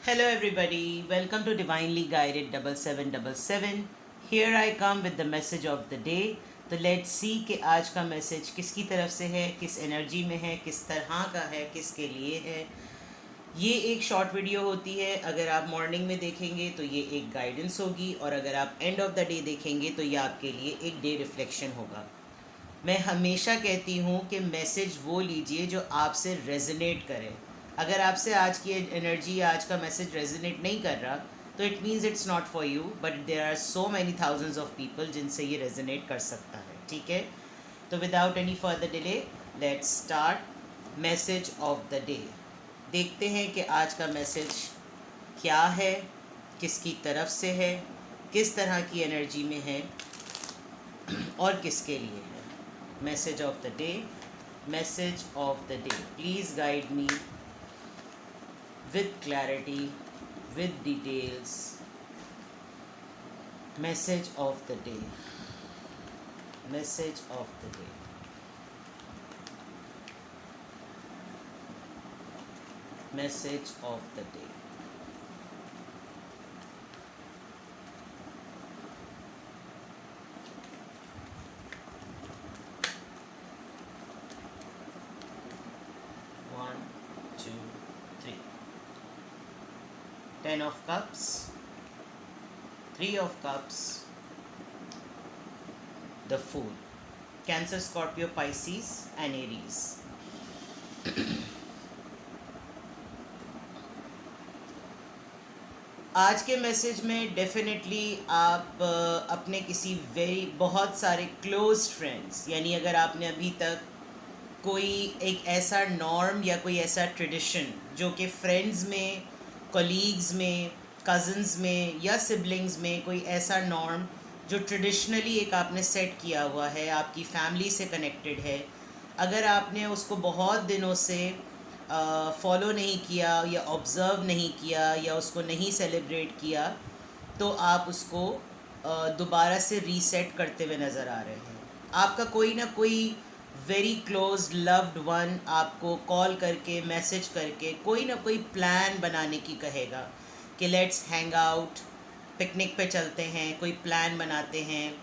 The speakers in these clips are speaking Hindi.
Hello, everybody. Welcome to Divinely Guided 7777. Here I come with the message of the day. तो लेट्स सी कि आज का मैसेज किसकी तरफ से है, किस एनर्जी में है, किस तरह का है, किसके लिए है। ये एक शॉर्ट वीडियो होती है। अगर आप मॉर्निंग में देखेंगे तो ये एक गाइडेंस होगी, और अगर आप एंड ऑफ द डे देखेंगे तो ये आपके लिए एक डे रिफ्लेक्शन होगा। मैं हमेशा कहती हूँ कि मैसेज वो लीजिए जो आपसे रेजोनेट करे। अगर आपसे आज की एनर्जी, आज का मैसेज रेजोनेट नहीं कर रहा, तो it means it's not for you, but there are so many thousands of people जिनसे ये रेजोनेट कर सकता है। ठीक है, तो without any further delay let's start message of the day. देखते हैं कि आज का मैसेज क्या है, किसकी तरफ से है, किस तरह की एनर्जी में है और किसके लिए है। Message of the day. Message of the day. Please guide me with clarity, with details. Message of the day. Message of the day. Message of the day. One, two, three. 10 of cups, 3 of cups, the Fool. Cancer, Scorpio, Pisces and Aries. आज के मैसेज में डेफिनेटली आप अपने किसी बहुत सारे क्लोज फ्रेंड्स, यानी अगर आपने अभी तक कोई एक ऐसा नॉर्म या कोई ऐसा ट्रेडिशन जो कि फ्रेंड्स में, कलीग्स में, कज़न्स में या सिबलिंग्स में कोई ऐसा नॉर्म जो ट्रेडिशनली एक आपने सेट किया हुआ है, आपकी फैमिली से कनेक्टेड है, अगर आपने उसको बहुत दिनों से फॉलो नहीं किया या ऑब्ज़र्व नहीं किया या उसको नहीं सेलिब्रेट किया, तो आप उसको दोबारा से रीसेट करते हुए नज़र आ रहे हैं। आपका कोई ना कोई वेरी क्लोज लव्ड वन आपको कॉल करके, मैसेज करके कोई ना कोई प्लान बनाने की कहेगा कि लेट्स हैंग आउट, पिकनिक पे चलते हैं, कोई प्लान बनाते हैं।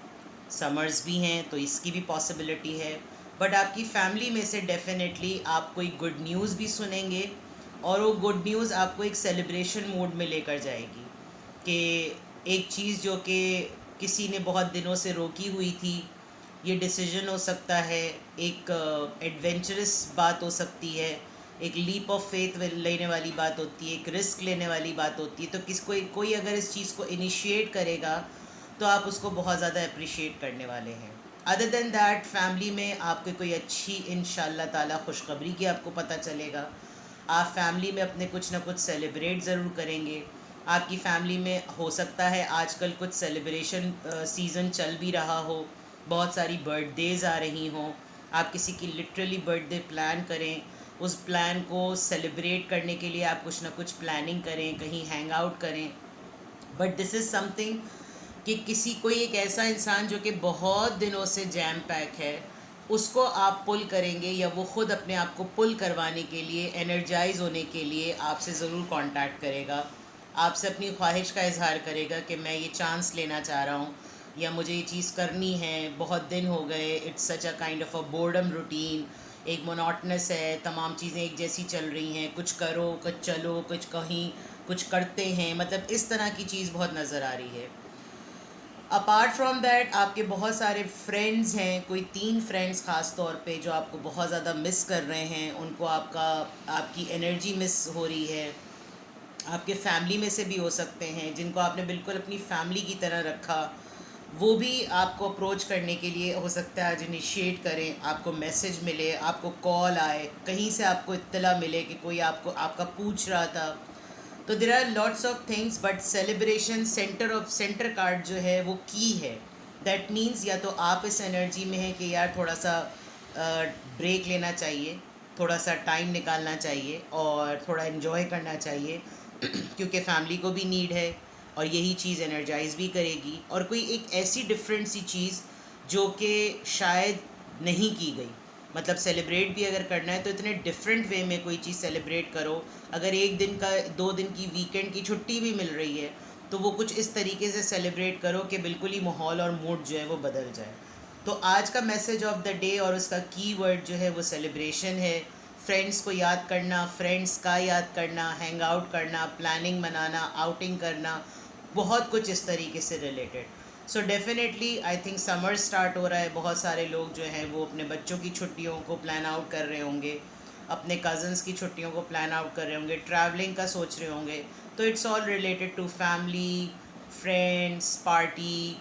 समर्स भी हैं तो इसकी भी पॉसिबिलिटी है। बट आपकी फैमिली में से डेफिनेटली आप कोई गुड न्यूज़ भी सुनेंगे, और वो गुड न्यूज़ आपको एक सेलिब्रेशन मूड में लेकर जाएगी कि एक चीज़ जो कि किसी ने बहुत दिनों से रोकी हुई थी, ये डिसीजन हो सकता है, एक एडवेंचरस बात हो सकती है, एक लीप ऑफ फेथ लेने वाली बात होती है, एक रिस्क लेने वाली बात होती है। तो कोई अगर इस चीज़ को इनिशिएट करेगा तो आप उसको बहुत ज़्यादा अप्रिशिएट करने वाले हैं। अदर देन दैट, फैमिली में आपके कोई अच्छी इंशाल्लाह ताला खुशखबरी की आपको पता चलेगा। आप फैमिली में अपने कुछ ना कुछ सेलिब्रेट ज़रूर करेंगे। आपकी फैमिली में हो सकता है आजकल कुछ सेलिब्रेशन सीज़न चल भी रहा हो, बहुत सारी बर्थडेज़ आ रही हों, आप किसी की लिटरली बर्थडे प्लान करें, उस प्लान को सेलिब्रेट करने के लिए आप कुछ ना कुछ प्लानिंग करें, कहीं हैंग आउट करें। बट दिस इज़ समथिंग कि कोई एक ऐसा इंसान जो कि बहुत दिनों से जैम पैक है, उसको आप पुल करेंगे, या वो ख़ुद अपने आप को पुल करवाने के लिए, एनर्जाइज होने के लिए आपसे ज़रूर कांटेक्ट करेगा, आपसे अपनी ख्वाहिश का इजहार करेगा कि मैं ये चांस लेना चाह रहा हूँ, या मुझे ये चीज़ करनी है, बहुत दिन हो गए, it's such a kind of a boredom routine, एक मोनोटनस है, तमाम चीज़ें एक जैसी चल रही हैं, कुछ करो, कुछ चलो, कुछ कहीं कुछ करते हैं, मतलब इस तरह की चीज़ बहुत नज़र आ रही है। अपार्ट फ्रॉम दैट, आपके बहुत सारे फ्रेंड्स हैं, कोई 3 फ्रेंड्स ख़ास तौर पे जो आपको बहुत ज़्यादा मिस कर रहे हैं, उनको आपकी एनर्जी मिस हो रही है। आपके फैमिली में से भी हो सकते हैं जिनको आपने बिल्कुल अपनी फैमिली की तरह रखा, वो भी आपको अप्रोच करने के लिए हो सकता है आज इनिशिएट करें, आपको मैसेज मिले, आपको कॉल आए, कहीं से आपको इत्तला मिले कि कोई आपका पूछ रहा था। तो there are lots of things, but celebration centre card जो है वो की है। दैट मीन्स या तो आप इस एनर्जी में हैं कि यार थोड़ा सा ब्रेक लेना चाहिए, थोड़ा सा टाइम निकालना चाहिए और थोड़ा इन्जॉय करना चाहिए क्योंकि फैमिली को भी नीड है और यही चीज़ एनर्जाइज भी करेगी। और कोई एक ऐसी डिफरेंट सी चीज़ जो कि शायद नहीं की गई, मतलब सेलिब्रेट भी अगर करना है तो इतने डिफरेंट वे में कोई चीज़ सेलिब्रेट करो। अगर एक दिन का 2 दिन की वीकेंड की छुट्टी भी मिल रही है तो वो कुछ इस तरीके से सेलिब्रेट करो कि बिल्कुल ही माहौल और मूड जो है वो बदल जाए। तो आज का मैसेज ऑफ द डे और उसका कीवर्ड जो है वो सेलिब्रेशन है। फ्रेंड्स को याद करना, फ्रेंड्स का याद करना, हैंग आउट करना, प्लानिंग बनाना, आउटिंग करना, बहुत कुछ इस तरीके से related. So definitely I think summer start हो रहा है, बहुत सारे लोग जो हैं वो अपने बच्चों की छुट्टियों को प्लान आउट कर रहे होंगे, अपने कज़न्स की छुट्टियों को प्लान आउट कर रहे होंगे, ट्रैवलिंग का सोच रहे होंगे। तो it's all related to family, friends, party,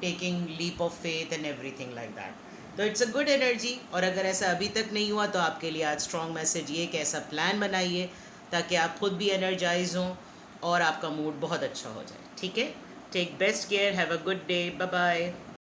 taking leap of faith and everything like that. तो इट्स अ गुड एनर्जी। और अगर ऐसा अभी तक नहीं हुआ तो आपके लिए आज स्ट्रॉन्ग मैसेज ये कि ऐसा प्लान बनाइए ताकि आप खुद भी एनर्जाइज हों और आपका मूड बहुत अच्छा हो जाए। ठीक है, take best care, have a good day, bye bye.